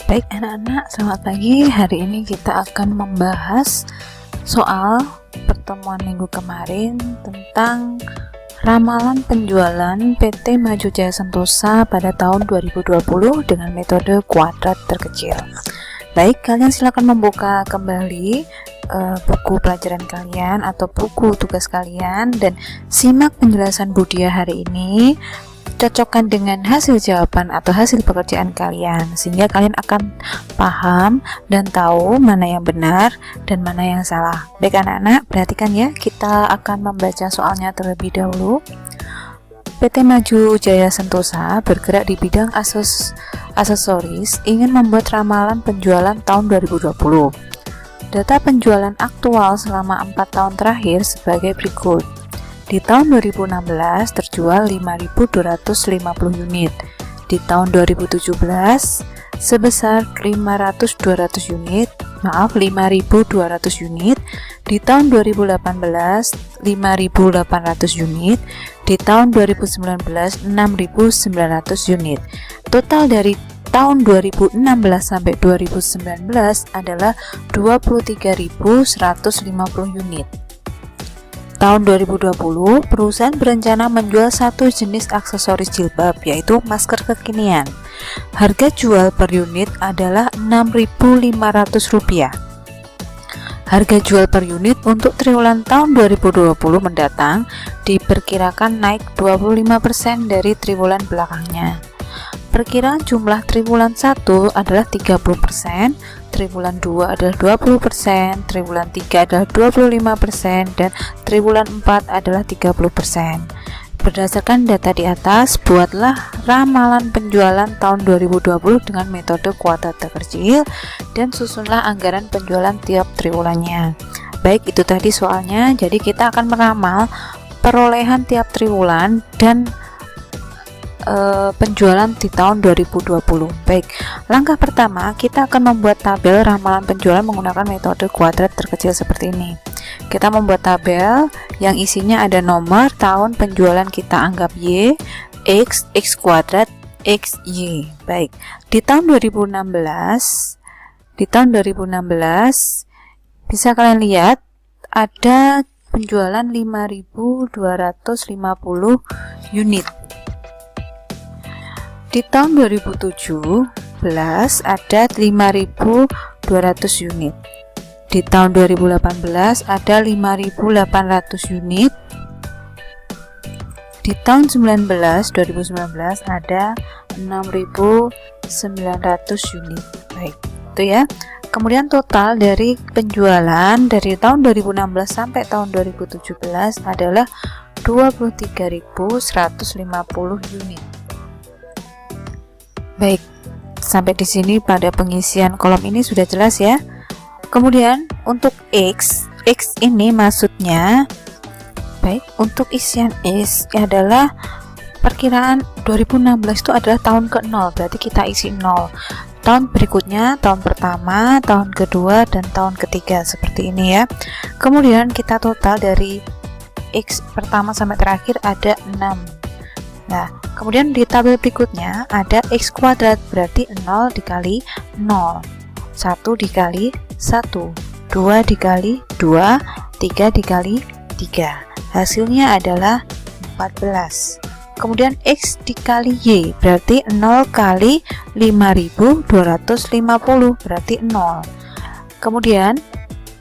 Baik anak-anak, selamat pagi. Hari ini kita akan membahas soal pertemuan minggu kemarin tentang ramalan penjualan PT Maju Jaya Sentosa pada tahun 2020 dengan metode kuadrat terkecil. Baik, kalian silakan membuka kembali buku pelajaran kalian atau buku tugas kalian dan simak penjelasan Budia hari ini. Cocokkan dengan hasil jawaban atau hasil pekerjaan kalian sehingga kalian akan paham dan tahu mana yang benar dan mana yang salah. Baik anak-anak, perhatikan ya, kita akan membaca soalnya terlebih dahulu. PT Maju Jaya Sentosa bergerak di bidang aksesoris ingin membuat ramalan penjualan tahun 2020. Data penjualan aktual selama 4 tahun terakhir sebagai berikut. Di tahun 2016 terjual 5.250 unit. Di tahun 2017 sebesar 5.200 unit. Di tahun 2018 5.800 unit. Di tahun 2019 6.900 unit. Total dari tahun 2016 sampai 2019 adalah 23.150 unit. Tahun 2020, perusahaan berencana menjual satu jenis aksesoris jilbab, yaitu masker kekinian. Harga jual per unit adalah Rp6.500. Harga jual per unit untuk triwulan tahun 2020 mendatang diperkirakan naik 25% dari triwulan belakangnya. Perkiraan jumlah triwulan 1 adalah 30%, triwulan 2 adalah 20%, triwulan 3 adalah 25%, dan triwulan 4 adalah 30%. Berdasarkan data di atas, buatlah ramalan penjualan tahun 2020 dengan metode kuadrat terkecil dan susunlah anggaran penjualan tiap triwulannya. Baik, itu tadi soalnya. Jadi kita akan meramal perolehan tiap triwulan dan penjualan di tahun 2020. Baik, langkah pertama kita akan membuat tabel ramalan penjualan menggunakan metode kuadrat terkecil seperti ini. Kita membuat tabel yang isinya ada nomor, tahun penjualan kita anggap Y, X kuadrat, X, Y. Baik, di tahun 2016 bisa kalian lihat ada penjualan 5.250 unit. Di tahun 2017 ada 5.200 unit. Di tahun 2018 ada 5.800 unit. Di tahun 2019 ada 6.900 unit. Baik, itu ya. Kemudian total dari penjualan dari tahun 2016 sampai tahun 2017 adalah 23.150 unit. Baik, sampai di sini pada pengisian kolom ini sudah jelas ya. Kemudian untuk X ini maksudnya, baik, untuk isian X adalah perkiraan 2016 itu adalah tahun ke-0, berarti kita isi 0. Tahun berikutnya, tahun pertama, tahun kedua, dan tahun ketiga, seperti ini ya. Kemudian kita total dari X pertama sampai terakhir ada 6. Nah, kemudian di tabel berikutnya ada X kuadrat, berarti 0 dikali 0, 1 dikali 1, 2 dikali 2, 3 dikali 3. Hasilnya adalah 14. Kemudian X dikali Y, berarti 0 kali 5.250, berarti 0. Kemudian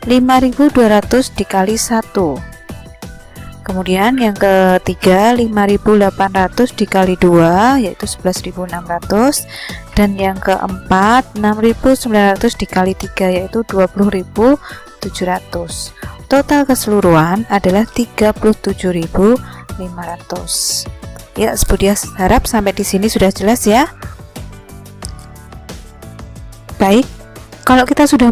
5.200 dikali 1. Kemudian yang ketiga 5.800 dikali 2 yaitu 11.600, dan yang keempat 6.900 dikali 3 yaitu 20.700. Total keseluruhan adalah 37.500. Ya, Budia harap sampai di sini sudah jelas ya. Baik, kalau kita sudah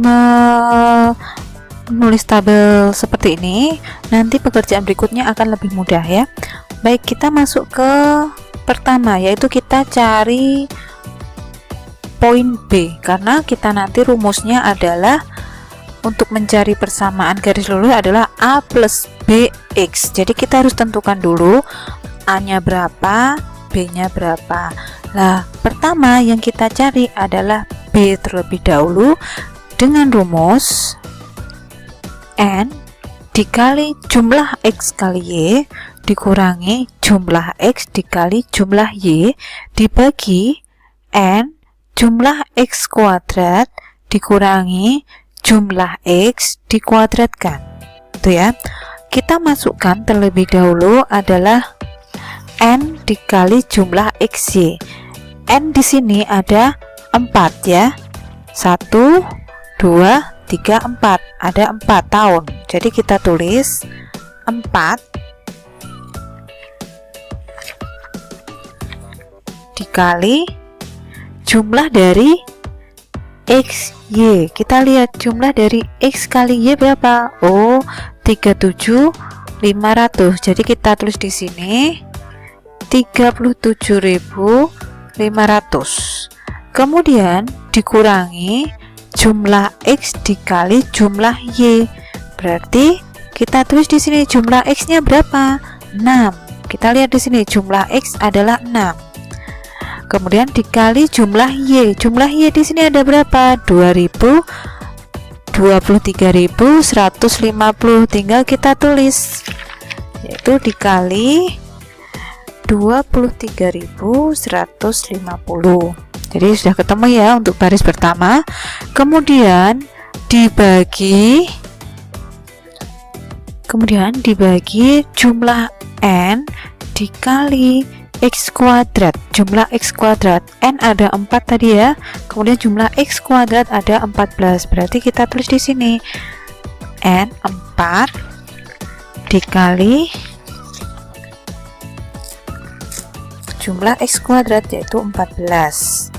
menulis tabel seperti ini, nanti pekerjaan berikutnya akan lebih mudah ya. Baik, kita masuk ke pertama, yaitu kita cari poin B, karena kita nanti rumusnya adalah untuk mencari persamaan garis lurus adalah A plus BX. Jadi kita harus tentukan dulu A nya berapa, B nya berapa. Nah, pertama yang kita cari adalah B terlebih dahulu dengan rumus N dikali jumlah X kali Y dikurangi jumlah X dikali jumlah Y dibagi N jumlah X kuadrat dikurangi jumlah X dikuadratkan. Itu ya. Kita masukkan terlebih dahulu adalah N dikali jumlah XY. N di sini ada 4 ya. 1, 2, 3, 4. Ada 4 tahun. Jadi kita tulis 4 dikali jumlah dari XY. Kita lihat jumlah dari X kali Y berapa? Oh, 37.500. Jadi kita tulis di sini 37.500. Kemudian dikurangi jumlah X dikali jumlah Y. Berarti kita tulis di sini jumlah X-nya berapa? 6. Kita lihat di sini jumlah X adalah 6. Kemudian dikali jumlah Y. Jumlah Y di sini ada berapa? 23.150. Tinggal kita tulis, yaitu dikali 23.150. Jadi sudah ketemu ya untuk baris pertama. Kemudian dibagi jumlah N dikali X kuadrat. Jumlah X kuadrat N ada 4 tadi ya. Kemudian jumlah X kuadrat ada 14. Berarti kita tulis di sini N 4 dikali jumlah X kuadrat yaitu 14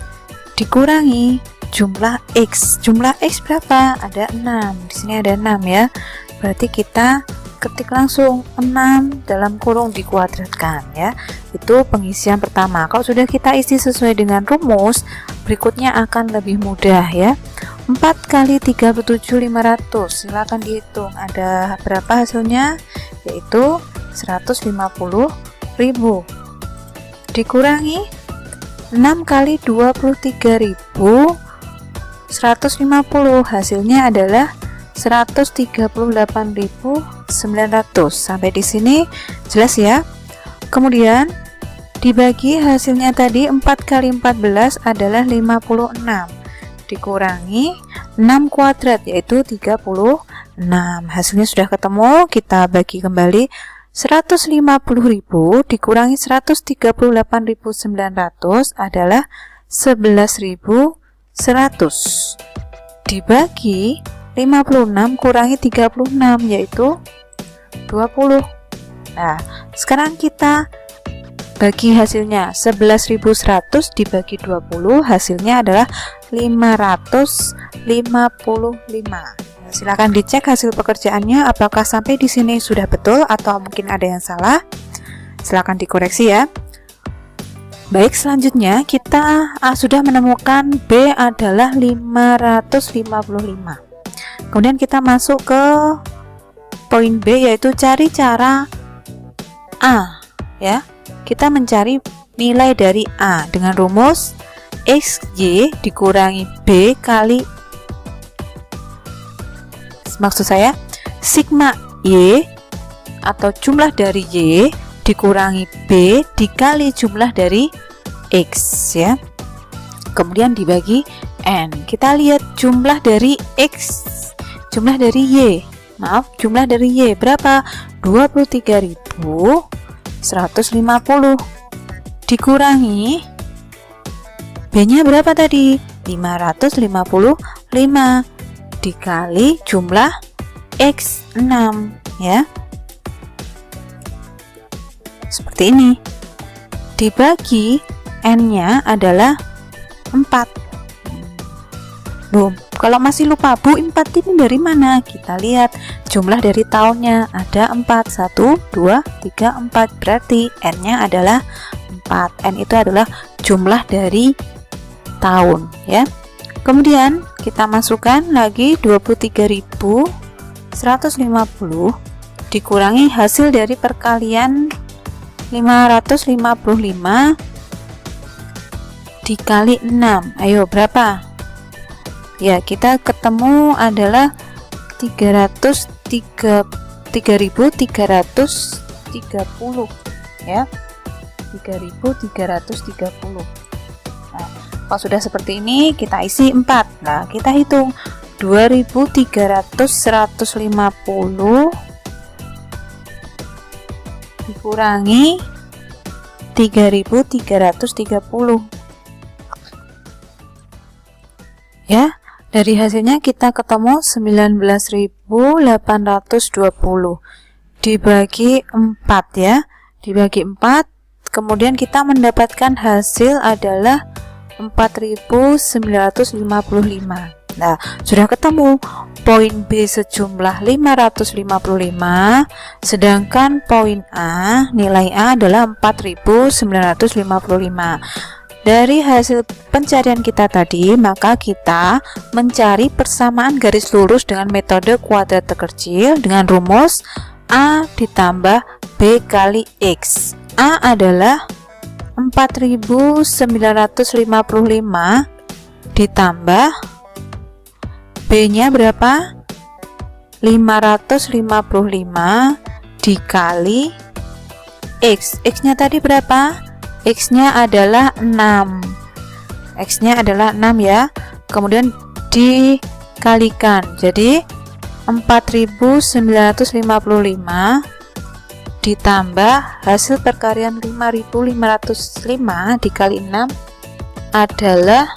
dikurangi jumlah X. Jumlah X berapa? Ada 6. Di sini ada 6 ya. Berarti kita ketik langsung 6 dalam kurung dikuadratkan ya. Itu pengisian pertama. Kalau sudah kita isi sesuai dengan rumus, berikutnya akan lebih mudah ya. 4 kali 37.500. Silakan dihitung ada berapa hasilnya, yaitu 150.000 dikurangi 6 kali 23.150. hasilnya adalah 138.900. Sampai di sini jelas ya. Kemudian dibagi hasilnya tadi 4 kali 14 adalah 56 dikurangi 6 kuadrat yaitu 36. Hasilnya sudah ketemu. Kita bagi kembali 150.000 dikurangi 138.900 adalah 11.100 dibagi 56 kurangi 36 yaitu 20. Nah, sekarang kita bagi hasilnya 11.100 dibagi 20 hasilnya adalah 555. Silakan dicek hasil pekerjaannya apakah sampai di sini sudah betul atau mungkin ada yang salah. Silakan dikoreksi ya. Baik, selanjutnya kita sudah menemukan B adalah 555. Kemudian kita masuk ke poin B yaitu cari cara A ya. Kita mencari nilai dari A dengan rumus XY dikurangi B kali, maksud saya sigma Y atau jumlah dari Y dikurangi B dikali jumlah dari X ya. Kemudian dibagi N. Kita lihat jumlah dari X, jumlah dari Y. Maaf, jumlah dari Y berapa? 23.150 dikurangi B-nya berapa tadi? 555 dikali jumlah X 6 ya. Seperti ini. Dibagi N-nya adalah 4. Kalau masih lupa Bu, 4 ini dari mana? Kita lihat jumlah dari tahunnya ada 4. 1, 2, 3, 4. Berarti N-nya adalah 4. N itu adalah jumlah dari tahun ya. Kemudian kita masukkan lagi 23.150 dikurangi hasil dari perkalian 555 dikali 6. Ayo berapa? Ya, kita ketemu adalah 3.330 ya, 3.330. Nah, kalau sudah seperti ini kita isi 4. Nah, kita hitung 2.300 dikurangi 3.330 ya. Dari hasilnya kita ketemu 19.820 dibagi 4 ya, dibagi 4, kemudian kita mendapatkan hasil adalah 4.955. Nah, sudah ketemu poin B sejumlah 555, sedangkan poin A, nilai A adalah 4.955. Dari hasil pencarian kita tadi, maka kita mencari persamaan garis lurus dengan metode kuadrat terkecil dengan rumus A ditambah B kali X. A adalah 4.955 ditambah B-nya berapa? 555 dikali X. X-nya tadi berapa? X-nya adalah 6. X-nya adalah 6 ya. Kemudian dikalikan. Jadi 4.955 ditambah hasil perkalian 5.505 dikali 6 adalah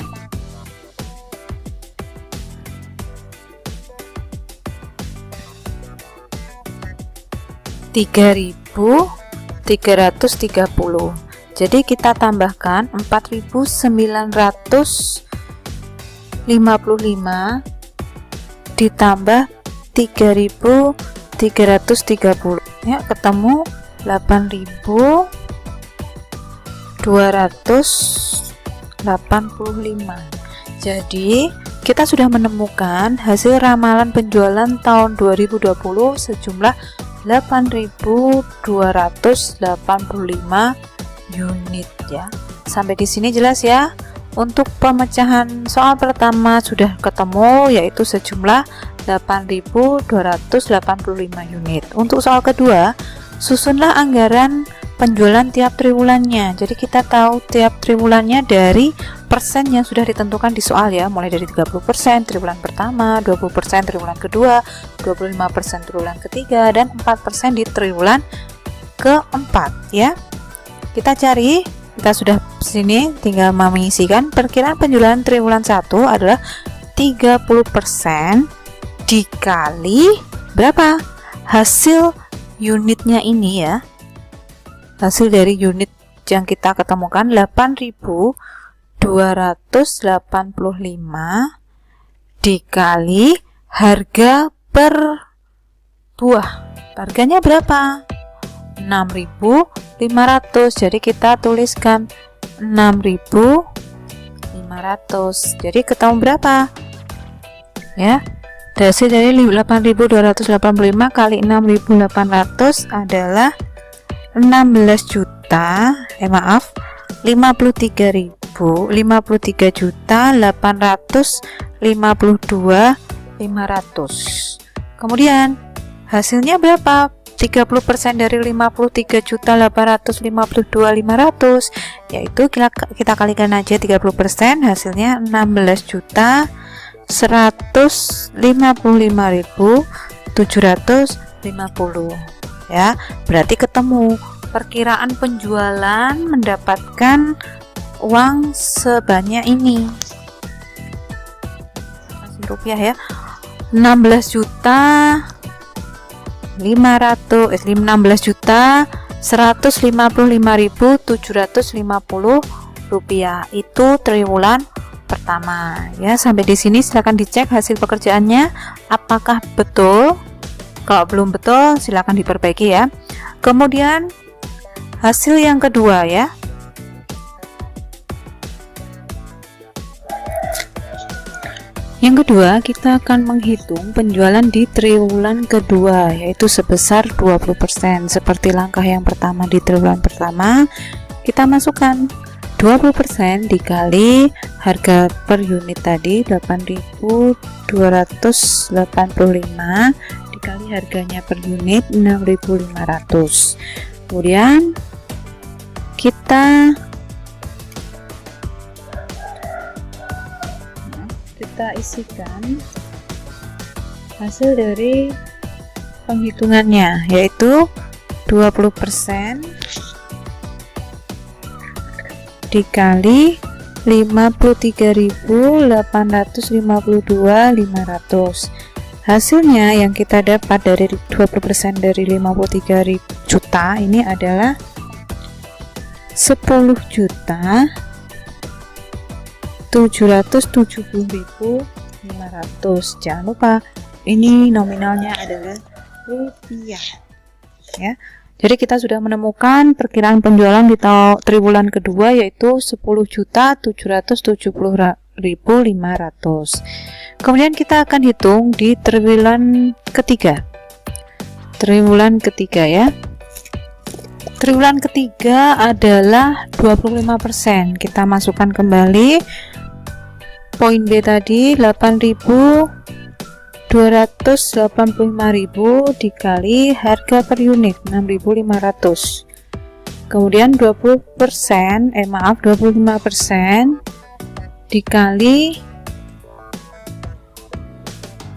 3.330. Jadi kita tambahkan 4.955 ditambah 3.330 ya, ketemu 8.285. Jadi kita sudah menemukan hasil ramalan penjualan tahun 2020 sejumlah 8.285 unit ya. Sampai di sini jelas ya. Untuk pemecahan soal pertama sudah ketemu, yaitu sejumlah 8.285 unit. Untuk soal kedua, susunlah anggaran penjualan tiap triwulannya. Jadi kita tahu tiap triwulannya dari persen yang sudah ditentukan di soal ya, mulai dari 30% triwulan pertama, 20% triwulan kedua, 25% triwulan ketiga, dan 4% di triwulan keempat ya. Kita cari, kita sudah sini tinggal mengisikan perkiraan penjualan triwulan 1 adalah 30% dikali berapa? Hasil unitnya ini ya. Hasil dari unit yang kita ketemukan 8.285 dikali harga per buah. Harganya berapa? 6.500. Jadi kita tuliskan 6.500. Jadi ketemu berapa? Ya. Hasil dari 8.285 kali 6.800 adalah 53.852.500. Kemudian hasilnya berapa? 30% dari 53.852.500, yaitu kita kalikan aja 30%, hasilnya 16.155.750 ya. Berarti ketemu perkiraan penjualan mendapatkan uang sebanyak ini. Masih rupiah ya. 16.155.750 rupiah. Itu triwulan pertama ya. Sampai di sini silakan dicek hasil pekerjaannya apakah betul. Kalau belum betul silakan diperbaiki ya. Kemudian hasil yang kedua ya. Yang kedua, kita akan menghitung penjualan di triwulan kedua, yaitu sebesar 20%. Seperti langkah yang pertama di triwulan pertama, kita masukkan 20% dikali harga per unit tadi 8.285 dikali harganya per unit 6.500. Kemudian kita isikan hasil dari penghitungannya, yaitu 20% dikali 53.852.500. Hasilnya yang kita dapat dari 20% dari 53 juta ini adalah 10.770.500. Jangan lupa ini nominalnya adalah rupiah ya. Jadi kita sudah menemukan perkiraan penjualan di triwulan kedua, yaitu 10.770.500. Kemudian kita akan hitung di triwulan ketiga. Triwulan ketiga ya. Triwulan ketiga adalah 25%. Kita masukkan kembali poin B tadi, 8.285.000 dikali harga per unit 6.500. Kemudian 25% dikali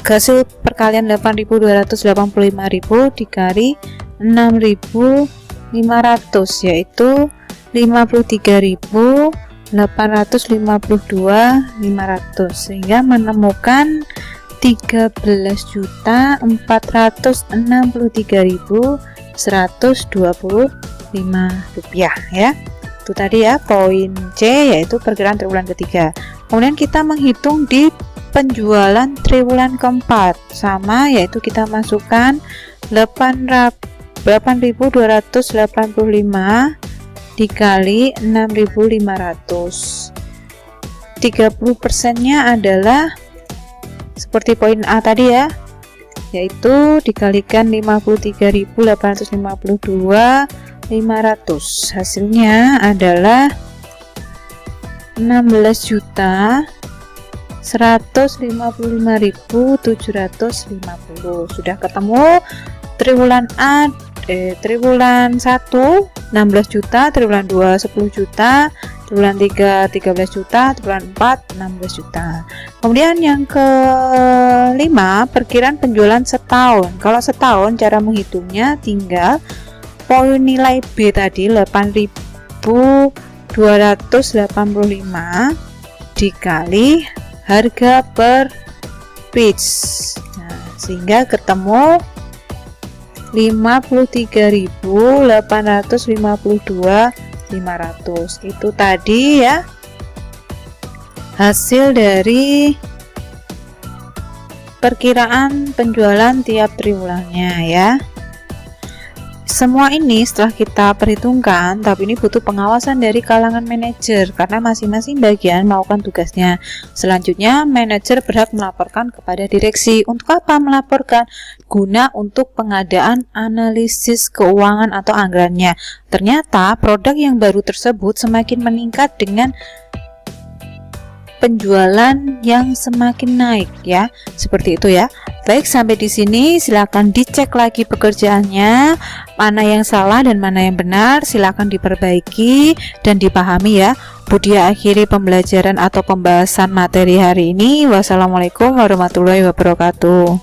hasil perkalian 8.285.000 dikali 6.500, yaitu 53.852.500, sehingga menemukan 13.063.125 rupiah ya. Itu tadi ya poin C, yaitu perkiraan triwulan ketiga. Kemudian kita menghitung di penjualan triwulan keempat, sama, yaitu kita masukkan 8.285 dikali 6.500. 30% nya adalah seperti poin A tadi ya, yaitu dikalikan 53.852.500. Hasilnya adalah 16.155.750. Sudah ketemu triwulan A, triwulan 1 16 juta, triwulan 2 10 juta, triwulan 3 13 juta, triwulan 4 16 juta. Kemudian yang kelima, perkiraan penjualan setahun. Kalau setahun cara menghitungnya tinggal poin nilai B tadi 8.285 dikali harga per pitch. Nah, sehingga ketemu 53.852.500. Itu tadi ya hasil dari perkiraan penjualan tiap triwulannya ya. Semua ini setelah kita perhitungkan, tapi ini butuh pengawasan dari kalangan manajer karena masing-masing bagian melakukan tugasnya. Selanjutnya, manajer berhak melaporkan kepada direksi. Untuk apa melaporkan? Guna untuk pengadaan analisis keuangan atau anggarannya. Ternyata produk yang baru tersebut semakin meningkat dengan penjualan yang semakin naik ya, seperti itu ya. Baik, sampai di sini silakan dicek lagi pekerjaannya, mana yang salah dan mana yang benar, silakan diperbaiki dan dipahami ya. Budi akhiri pembelajaran atau pembahasan materi hari ini. Wassalamualaikum warahmatullahi wabarakatuh.